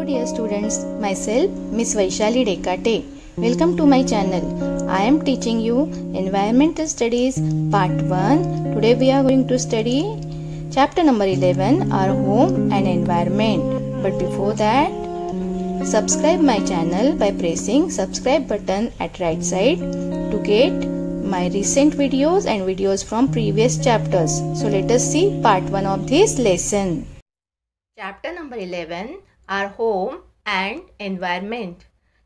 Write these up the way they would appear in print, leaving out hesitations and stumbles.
dear students, myself Miss Vaishali Dekate. Welcome to my channel. I am teaching you Environmental Studies Part 1. Today we are going to study chapter number 11, Our Home and Environment. But before that, subscribe my channel by pressing subscribe button at right side to get my recent videos and videos from previous chapters. So let us see part 1 of this lesson. Chapter number 11, Our Home and Environment.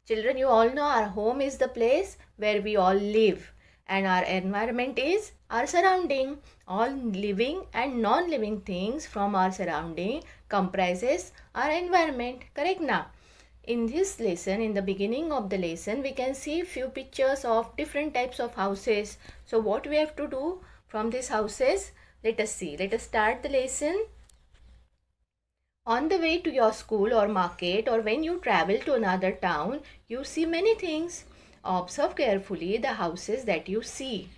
Children, you all know our home is the place where we all live, and our environment is our surrounding. All living and non-living things from our surrounding comprises our environment. Correct now? In this lesson, in the beginning of the lesson, we can see few pictures of different types of houses. So what we have to do from these houses? Let us see. Let us start the lesson. On the way to your school or market, or when you travel to another town, you see many things. Observe carefully the houses that you see.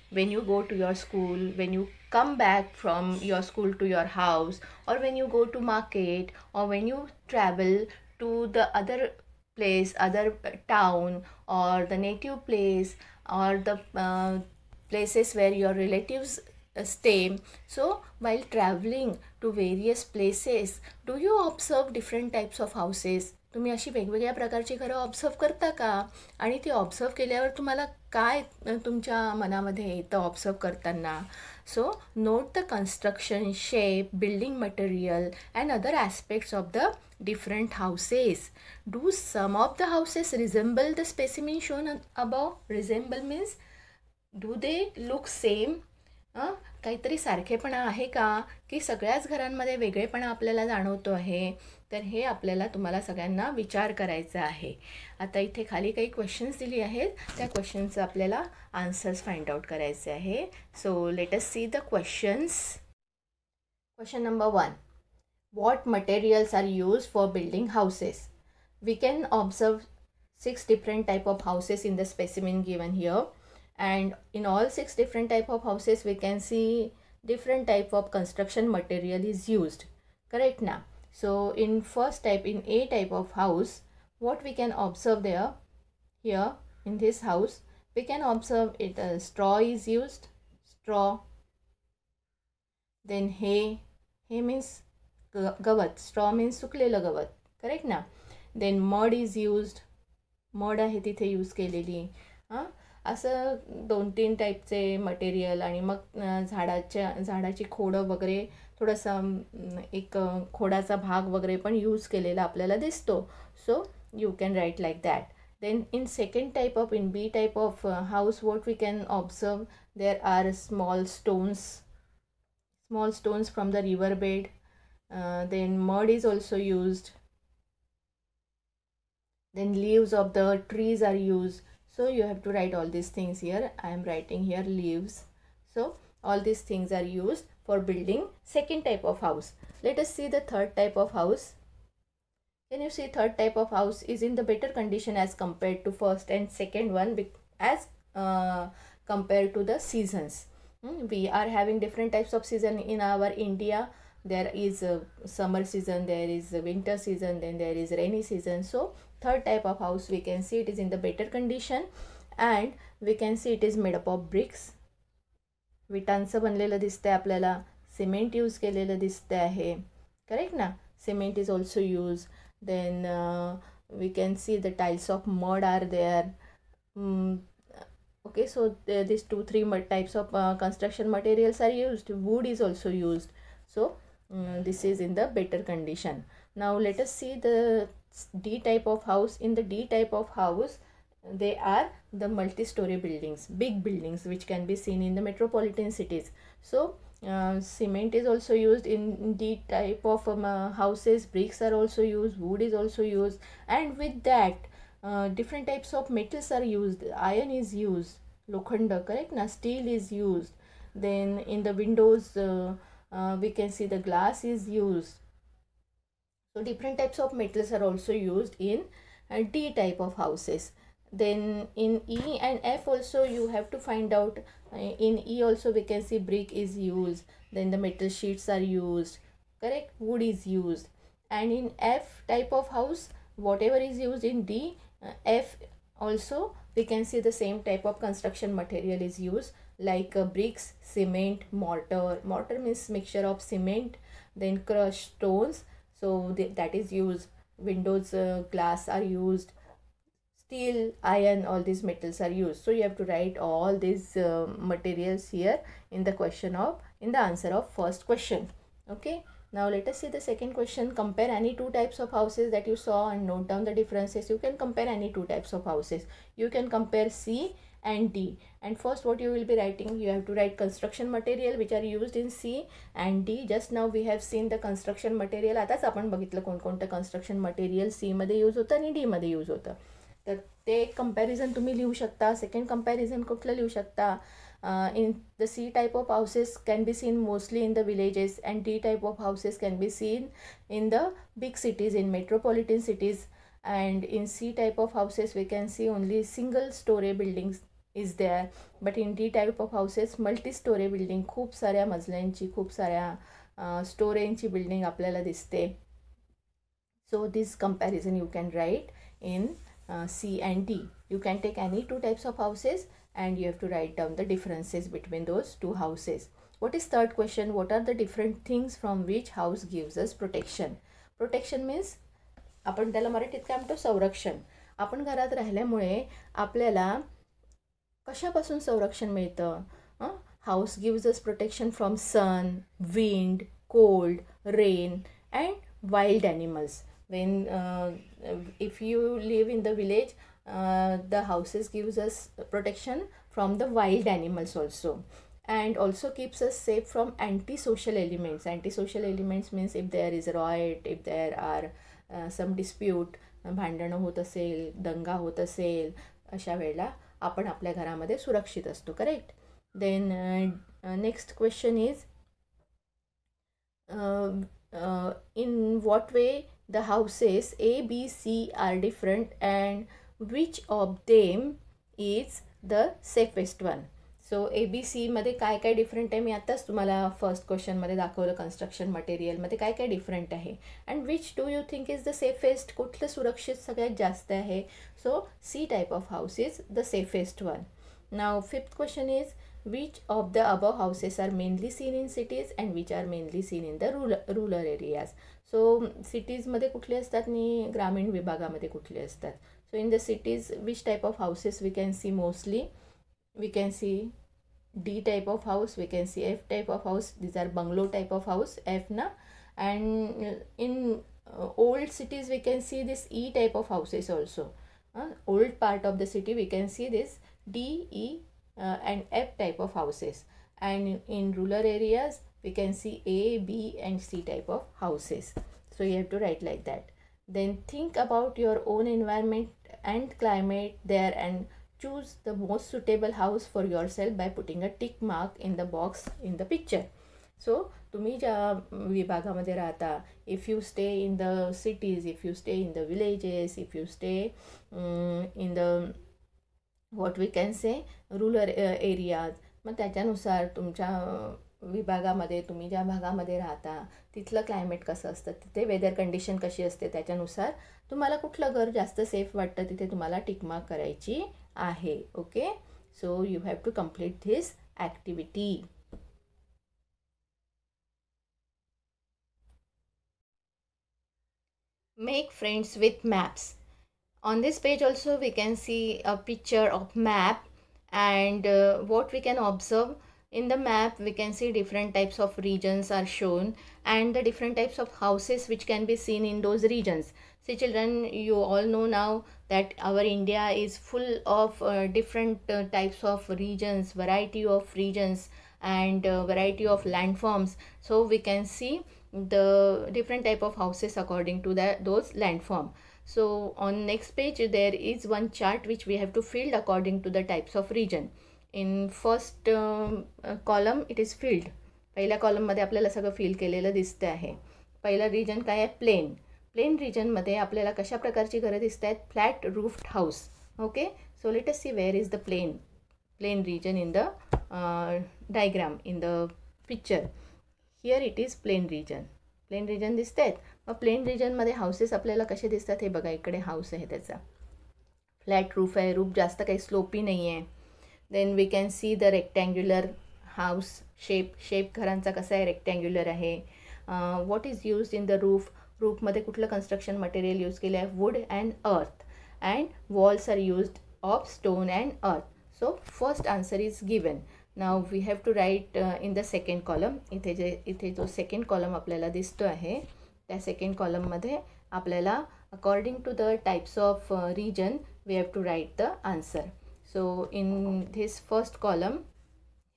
When you go to your school, when you come back from your school to your house, or when you go to market, or when you travel to the other place, other town, or the native place, or the places where your relatives stay. So while traveling to various places, do you observe different types of houses? तुम्ही अशी वेगवेगळ्या प्रकारची घरं observe करता का? आणि ती observe केल्यावर तुम्हाला काय तुमच्या मनामध्ये येतं ऑब्झर्व करताना? So note the construction, shape, building material and other aspects of the different houses. Do some of the houses resemble the specimen shown above? Resemble means do they look same? काहीतरी सारखेपणा आहे का, की सगळ्याच घरांमध्ये वेगळेपणा आपल्याला जाणवतो आहे? तर हे आपल्याला तुम्हाला सगळ्यांना विचार करायचा आहे. आता इथे खाली काही क्वेश्चन्स दिली आहेत, त्या क्वेश्चन्सचं आपल्याला आन्सर्स फाइंड आउट करायचे आहे. सो let us see the questions. Question number 1. What materials are used for building houses? We can observe 6 different type of houses in the specimen given here, and in all 6 different type of houses we can see different type of construction material is used. Correct now? So in first type, in A type of house, what we can observe there, here in this house we can observe it straw is used, straw. Then hay means गवत, straw means सुकलेलं गवत. Correct ना? Then mud is used, mud आहे तिथे use केलेली. असं 2-3 टाईपचे material. आणि मग झाडाची खोडं वगैरे, थोडंसं एक खोडाचा भाग वगैरे पण यूज केलेला आपल्याला दिसतो. So you can right like that. Then in second type of, in B type of house, what we can observe, there are small stones from the river bed. Then mud is also used. Then leaves of the trees are used. So you have to write all these things here. I am writing here leaves. So all these things are used for building second type of house. Let us see the third type of house. Can you see third type of house is in the better condition as compared to first and second one, as compared to the seasons. We are having different types of season in our India. There is a summer season, there is a winter season, then there is rainy season. So third type of house, we can see it is in the better condition, and we can see it is made up of bricks. विटांचं बनलेलं दिसतंय आपल्याला. Cement use केलेलं दिसतं आहे. Correct ना? Cement is also use. Then we can see the tiles of mud are there. Okay, so these 2-3 types of construction materials are used. Wood is also used. So this is in the better condition. Now let us see the D type of house. In the D type of house, they are the multi-story buildings, big buildings which can be seen in the metropolitan cities. So cement is also used in D type of houses. Bricks are also used, wood is also used, and with that different types of metals are used. Iron is used, lokhanda, correct na? Steel is used. Then in the windows, we can see the glass is used. So different types of metals are also used in D type of houses. Then in E and F also you have to find out. In E also we can see brick is used. Then the metal sheets are used. Correct? Wood is used. And in F type of house, whatever is used in D, F also we can see the same type of construction material is used, like bricks, cement, mortar. Mortar means mixture of cement, then crushed stones, so that is used. Windows glass are used, steel, iron, all these metals are used. So you have to write all these materials here in the answer of first question. Okay, now let us see the second question. Compare any two types of houses that you saw and note down the differences. You can compare any two types of houses. You can compare C and D. And first what you will be writing, you have to write construction material which are used in C and D. Just now we have seen the construction material. आताच आपण बघितलं कोणकोणतं construction material C मध्ये use होतं आणि D मध्ये use होतं. तर ते एक कंपॅरिझन तुम्ही लिहू शकता. सेकंड कंपॅरिझन कुठलं लिहू शकता, in the C type of houses can be seen mostly in the villages and D type of houses can be seen in the big cities, in metropolitan cities. And in C type of houses we can see only single story buildings is there, but in D type of houses multi-story building, खूप साऱ्या मजल्यांची, खूप साऱ्या स्टोरेजची building आपल्याला दिसते. So this comparison you can write in C and D. You can take any two types of houses and you have to write down the differences between those two houses. What is third question? What are the different things from which house gives us protection? Protection means आपण त्याला मराठीत काय म्हणतो, संरक्षण. आपण घरात राहिल्यामुळे आपल्याला कशापासून संरक्षण मिळतं? House gives us protection from sun, wind, cold, rain and wild animals. When if you live in the village, the houses gives us protection from the wild animals also, and also keeps us safe from antisocial elements. Antisocial elements means if there is riot, if there are some dispute, भांडणं होत असेल, दंगा होत असेल, अशा वेळेला आपण आपल्या घरामध्ये सुरक्षित असतो. Correct. Then next question is in what way the houses A, B, C are different and which of them is the safest one. So A, B, C मध्ये काय काय डिफरंट आहे, मी आताच तुम्हाला फर्स्ट क्वेश्चनमध्ये दाखवलं. कन्स्ट्रक्शन मटेरियलमध्ये काय काय डिफरंट आहे. And which do you think is the safest, कुठलं सुरक्षित सगळ्यात जास्त आहे. सो C type of house is the safest one. Now fifth question is which of the above houses are mainly seen in cities and which are mainly seen in the rural areas. So cities मध्ये कुठले असतात आणि ग्रामीण विभागामध्ये कुठले असतात. So in the cities which type of houses we can see mostly? We can see D type of house, we can see F type of house. These are bungalow type of house, F na. And in old cities we can see this E type of houses also. Old part of the city we can see this D, E and F type of houses. And in rural areas we can see A, B and C type of houses. So you have to write like that. Then think about your own environment and climate there and choose the most suitable house for yourself by putting a tick mark in the box in the picture. So तुम्ही ज्या विभागामध्ये राहता, if you stay in the cities, if you stay in the villages, if you stay in the what we can say rural areas, मग त्याच्यानुसार तुमच्या विभागामध्ये तुम्ही ज्या भागामध्ये राहता तिथलं क्लायमेट कसं असतं, तिथे वेदर कंडिशन कशी असते, त्याच्यानुसार तुम्हाला कुठलं घर जास्त सेफ वाटतं तिथे तुम्हाला टिकमार्क करायची आहे. Okay. So you have to complete this activity. Make friends with maps. On this page also we can see a picture of map, and what we can observe in the map, we can see different types of regions are shown and the different types of houses which can be seen in those regions. See children, you all know now that our India is full of different types of regions, variety of regions and variety of landforms. So we can see the different type of houses according to those landform. So on next page there is one chart which we have to fill according to the types of region. In first column it is filled. पहिल्या कॉलममध्ये आपल्याला सगळं fill केलेलं दिसतं आहे. पहिला region काय आहे, प्लेन. प्लेन रिजनमध्ये आपल्याला कशा प्रकारची घरं दिसत आहेत, flat roofed house. Okay. So let us see where is the plain region in the diagram, in the picture. Here it is plain region. Plain region दिसत आहेत. मग प्लेन रिजनमध्ये हाऊसेस आपल्याला कसे दिसतात हे बघा. इकडे हाऊस आहे त्याचा, फ्लॅट रूफ आहे, रूफ जास्त काही स्लोपी नाही आहे. Then we can see the rectangular house shape घरांचा कसा आहे, रेक्टँग्युलर आहे. What is used in the roof, रूफमध्ये कुठलं कन्स्ट्रक्शन मटेरियल यूज केलं आहे, wood and earth, and walls are used of stone and earth. So first answer is given. Now we have to write in the second column. इथे जो second column आपल्याला दिसतो आहे त्या सेकंड कॉलममध्ये आपल्याला according to the types of region we have to write the answer. So in this first column,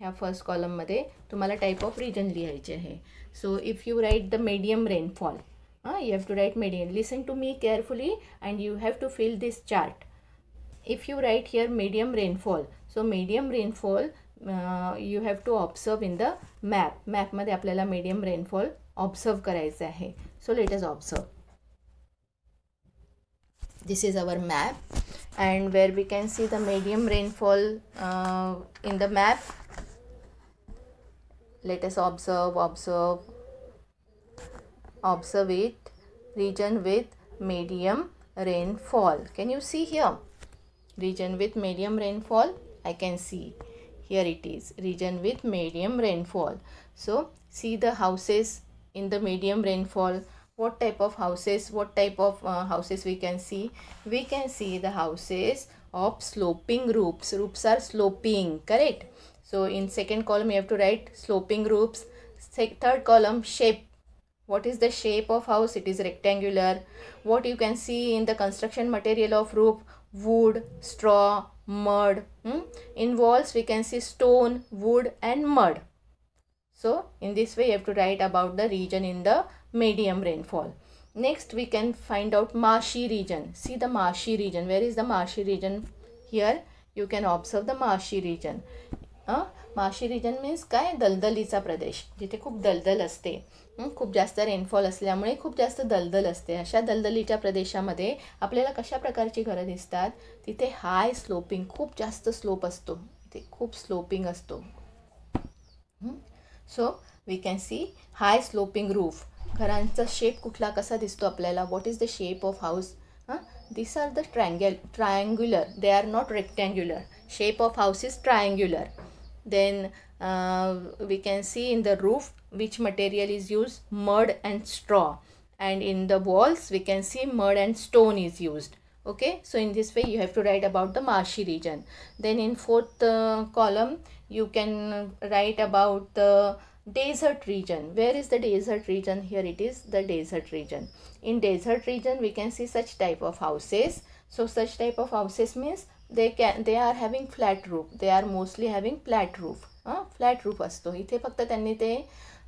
ह्या first कॉलममध्ये तुम्हाला टाइप ऑफ रिजन लिहायचे आहे. So if you write the medium rainfall, you have to write medium. Listen to me carefully and you have to fill this chart. If you write here medium rainfall, so medium rainfall you have to observe in the map. मॅपमध्ये आपल्याला medium rainfall observe करायचं आहे. So let us observe. This is our map, and where we can see the medium rainfall in the map. Let us observe it. Region with medium rainfall. Can you see here? Region with medium rainfall. I can see. Here it is. Region with medium rainfall. So see the houses in the medium rainfall. What type of houses? We can see? We can see the houses of sloping roofs. Roofs are sloping, correct? So in second column you have to write sloping roofs. Third column, shape. What is the shape of house? It is rectangular. What you can see in the construction material of roof? Wood, straw, mud. In walls we can see stone, wood and mud. So in this way you have to write about the region in the medium rainfall. Next we can find out marshy region. See the marshy region. Where is the marshy region? Here you can observe the marshy region. Marshy region means काय, दलदलीचा प्रदेश, जिथे खूप दलदल असते. खूप जास्त rainfall असल्यामुळे खूप जास्त दलदल असते. अशा दलदलीच्या प्रदेशामध्ये आपल्याला कशा प्रकारची घरं दिसतात, तिथे हाय स्लोपिंग, खूप जास्त स्लोप असतो, तिथे खूप स्लोपिंग असतो. So we can see high sloping roof. घरांचा शेप कुठला कसा दिसतो आपल्याला, what is the shape of house? These are the triangular. They are not rectangular. Shape of house is triangular. Then we can see in the roof which material is used, mud and straw, and in the walls we can see mud and stone is used. Okay, so in this way you have to write about the marshy region. Then in fourth column you can write about the desert region. Where is the desert region? Here it is, the desert region. In desert region we can see such type of houses. So such type of houses means they are having flat roof. They are mostly having flat roof. Flat roof असतो. इथे फक्त त्यांनी ते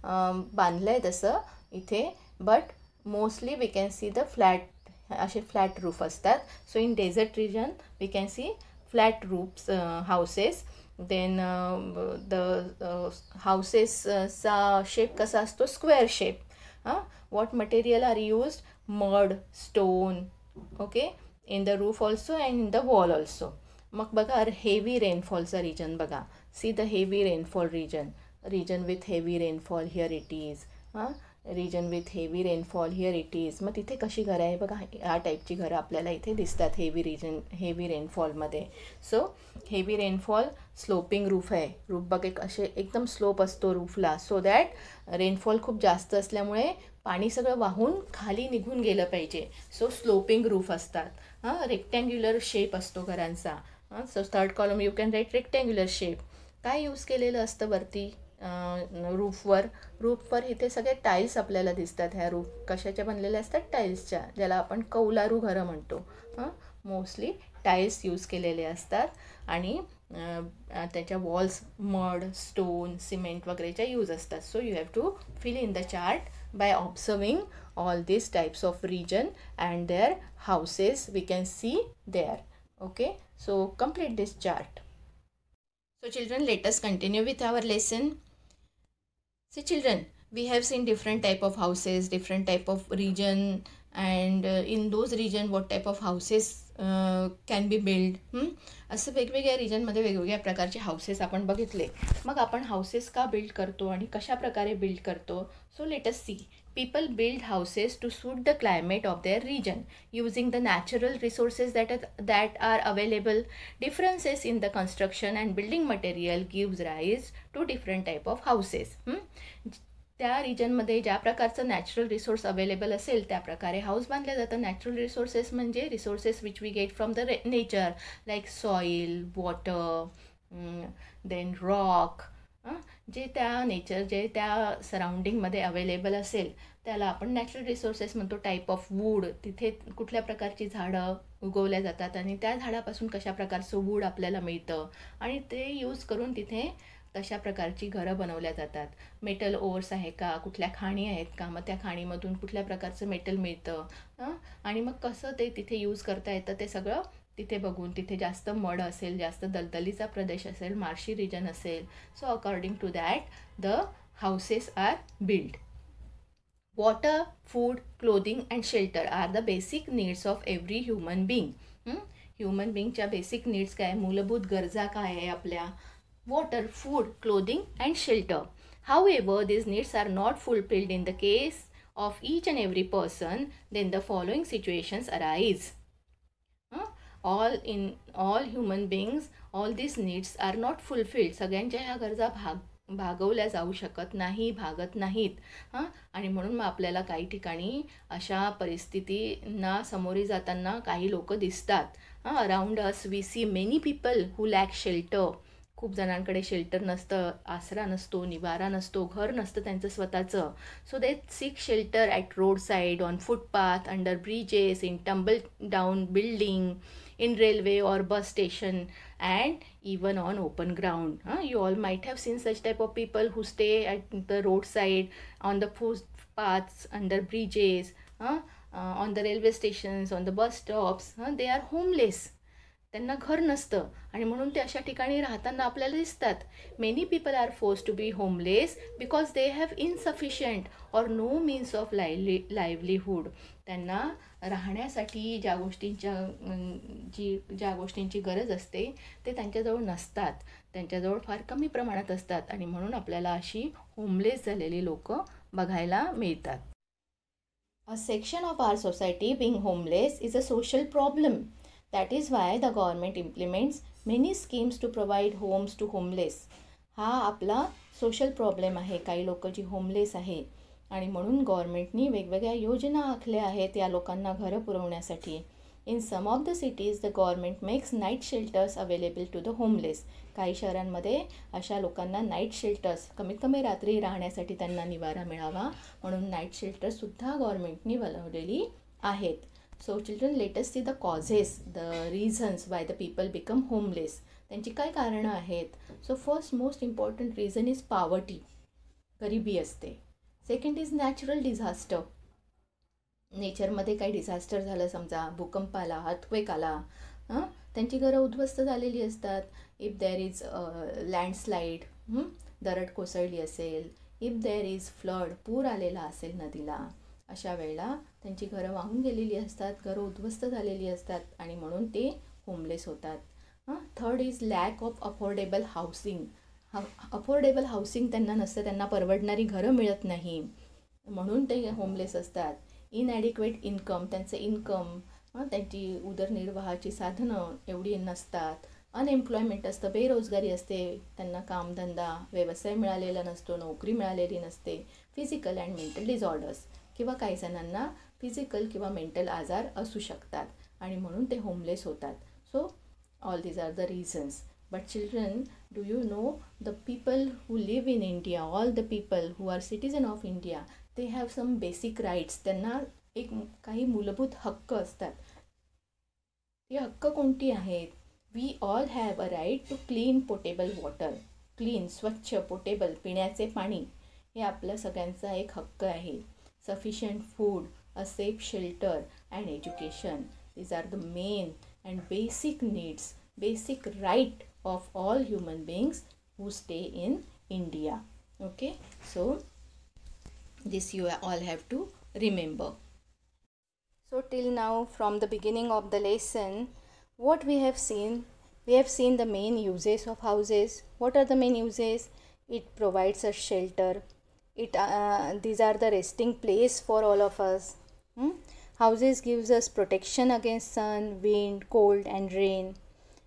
बांधलं आहे तसं इथे, but mostly we can see the असे फ्लॅट रूफ असतात. So in desert region we can see flat roofs houses. Then the हाऊसेसचा शेप कसा असतो, square shape. what material are used? Mud, stone. Okay, in the roof also and in the wall also. मग बघा heavy रेनफॉलचा region बघा. See the heavy rainfall region with heavy rainfall, here it is. region with heavy rainfall, here it is. मग तिथे कशी घरं आहे बघा, या टाईपची घरं आपल्याला इथे दिसतात हेवी रेनफॉलमध्ये. सो हेवी रेनफॉल स्लोपिंग रूफ आहे. रूफ बघ असे एकदम स्लोप असतो रूफला, सो दॅट रेनफॉल खूप जास्त असल्यामुळे पाणी सगळं वाहून खाली निघून गेलं पाहिजे. सो स्लोपिंग रूफ असतात. रेक्टँग्युलर शेप असतो घरांचा. So third column you can write rectangular shape. काय यूज केलेलं असतं वरती रूफवर इथे सगळे टाईल्स आपल्याला दिसतात. ह्या रूफ कशाच्या बनलेल्या असतात, टाईल्सच्या, ज्याला आपण कौलारू घरं म्हणतो. मोस्टली टाईल्स यूज केलेले असतात आणि त्याच्या वॉल्स मड, स्टोन, सिमेंट वगैरेच्या यूज असतात. So you have to fill in the chart by observing all these types of region and their houses we can see there. Okay, so complete this chart. So children, let us continue with our lesson. See children, we have seen different type of houses, different type of region, and in those region what type of houses can be built. असं वेगवेगळ्या रिजनमध्ये वेगवेगळ्या प्रकारचे houses आपण बघितले. मग आपण houses का build करतो आणि कशा प्रकारे बिल्ड करतो. सो let us C. people build houses to suit the climate of their region using the natural resources that are available. Differences in the construction and building material gives rise to different type of houses. त्या रिजनमध्ये ज्या प्रकारचं natural resource available असेल त्या प्रकारे house बांधल्या जातं. Natural resources म्हणजे resources which we get from the nature, like soil, water, then rock. जे त्या सराउंडिंगमध्ये अवेलेबल असेल त्याला आपण नॅचरल रिसोर्सेस म्हणतो. टाईप ऑफ वूड, तिथे कुठल्या प्रकारची झाडं उगवल्या जातात आणि त्या झाडापासून कशा प्रकारचं वूड आपल्याला मिळतं आणि ते यूज करून तिथे तशा प्रकारची घरं बनवल्या जातात. मेटल ओव्हर्स आहे का, कुठल्या खाणी आहेत का, मग त्या खाणीमधून कुठल्या प्रकारचं मेटल मिळतं आणि मग कसं ते तिथे यूज करता येतं ते सगळं तिथे बघून. तिथे जास्त मड असेल, जास्त दलदलीचा प्रदेश असेल, मार्शी रिजन असेल, so according to that the houses are build. Water, food, clothing and shelter are the basic needs of every human being. Human बिंगच्या बेसिक नीड्स काय, मूलभूत गरजा काय आहे आपल्या? Water, food, clothing and shelter. However, these needs are not fulfilled in the case of each and every person, then the following situations arise. All human beings, all these needs are not fulfilled. सगळ्यांच्या ह्या गरजा भागवल्या जाऊ शकत नाही, भागत नाहीत. आणि म्हणून मग आपल्याला काही ठिकाणी अशा परिस्थितींना सामोरी जाताना काही लोक दिसतात. Around us we see many people who lack shelter. खूप जणांकडे शेल्टर नसतं, आसरा नसतो, निवारा नसतो, घर नसतं त्यांचं स्वतःचं. So they seek shelter at road side, on footpath, under bridges, in tumble down building, in railway or bus station, and even on open ground. You all might have seen such type of people who stay at the roadside, on the footpaths, under bridges, on the railway stations, on the bus stops. They are homeless. त्यांना घर नसतं आणि म्हणून ते अशा ठिकाणी राहताना आपल्याला दिसतात. Many people are force to be homeless because they have insufficient or no means of livelihood. त्यांना राहण्यासाठी ज्या गोष्टींची गरज असते ते त्यांच्याजवळ नसतात, त्यांच्याजवळ फार कमी प्रमाणात असतात आणि म्हणून आपल्याला अशी होमलेस झालेली लोक बघायला मिळतात. A section of our society being homeless is a social problem. That is why the government implements many schemes to provide homes to homeless. हा आपला सोशल प्रॉब्लेम आहे. काही लोक जी होमलेस आहे आणि म्हणून गव्हर्नमेंटनी वेगवेगळ्या योजना आखल्या आहेत या लोकांना घरं पुरवण्यासाठी. In some of the cities the government makes night shelters available to the homeless. काही शहरांमध्ये अशा लोकांना नाईट शेल्टर्स, कमीत कमी रात्री राहण्यासाठी त्यांना निवारा मिळावा म्हणून नाईट शेल्टर्ससुद्धा गव्हर्नमेंटनी बनवलेली आहेत. So children, let us see the causes, the reasons why the people become homeless. त्यांची काय कारणं आहेत? So first most important reason is poverty. गरिबी असते. Second is natural disaster. नेचरमध्ये काही डिझास्टर झालं, समजा भूकंप आला, अर्थक्वेक आला, त्यांची घरं उद्ध्वस्त झालेली असतात. इफ देअर इज लँडस्लाईड, दरड कोसळली असेल, इफ देअर इज फ्लड, पूर आलेला असेल नदीला, अशा वेळेला त्यांची घरं वाहून गेलेली असतात, घरं उद्ध्वस्त झालेली असतात आणि म्हणून ते होमलेस होतात. Third is lack of affordable housing. Affordable housing त्यांना नसतं, त्यांना परवडणारी घरं मिळत नाही म्हणून ते होमलेस असतात. इनॲडिक्वेट इन्कम, त्यांचं इन्कम, त्यांची उदरनिर्वाहाची साधनं एवढी नसतात. अनएम्प्लॉयमेंट असतं, बेरोजगारी असते, त्यांना कामधंदा व्यवसाय मिळालेला नसतो, नोकरी मिळालेली नसते. फिजिकल अँड मेंटल डिसऑर्डर्स, किंवा काही जणांना फिजिकल किंवा मेंटल आजार असू शकतात आणि म्हणून ते होमलेस होतात. So all these are the reasons. But children, do you know the people who live in India, all the people who are citizen of India, they have some basic rights. त्यांना काही मूलभूत हक्क असतात. ते हक्क कोणती आहेत? We all have a right to clean potable water. Clean, स्वच्छ, पोटेबल, पिण्याचे पाणी हे आपल्या सगळ्यांचा एक हक्क आहे. Sufficient food, a safe shelter and education. These are the main and basic needs, basic right of all human beings who stay in India. Okay, so this you all have to remember. So till now, from the beginning of the lesson, what we have seen the main uses of houses. What are the main uses? It provides us shelter, These are the resting place for all of us. Houses gives us protection against sun, wind, cold and rain.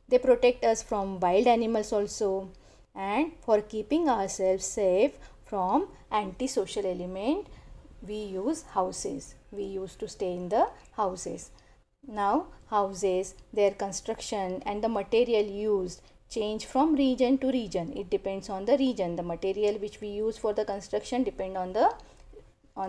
They protect us from wild animals also, and for keeping ourselves safe from antisocial element we use houses. We used to stay in the houses. Now houses, their construction and the material used change from region to region. It depends on the region. The material which we use for the construction depend on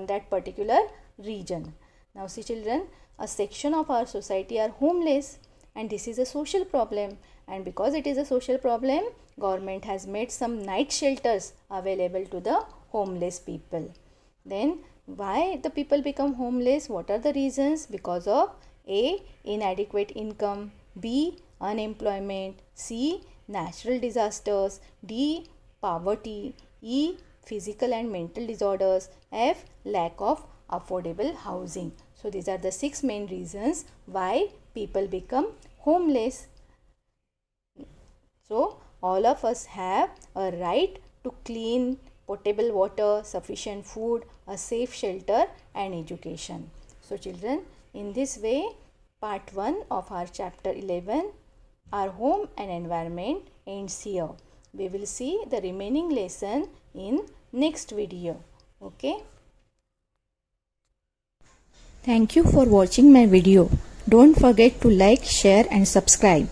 that particular region. Now see children, a section of our society are homeless, and this is a social problem, and because it is a social problem, government has made some night shelters available to the homeless people. Then why the people become homeless? What are the reasons? Because of A, inadequate income, B, unemployment, C, natural disasters, D, poverty, E, physical and mental disorders, F, lack of affordable housing. So these are the 6 main reasons why people become homeless. So all of us have a right to clean, potable water, sufficient food, a safe shelter and education. So children, in this way, part 1 of our chapter 11, our home and environment, ends here. We will see the remaining lesson in next video. Okay. Thank you for watching my video. Don't forget to like, share and subscribe.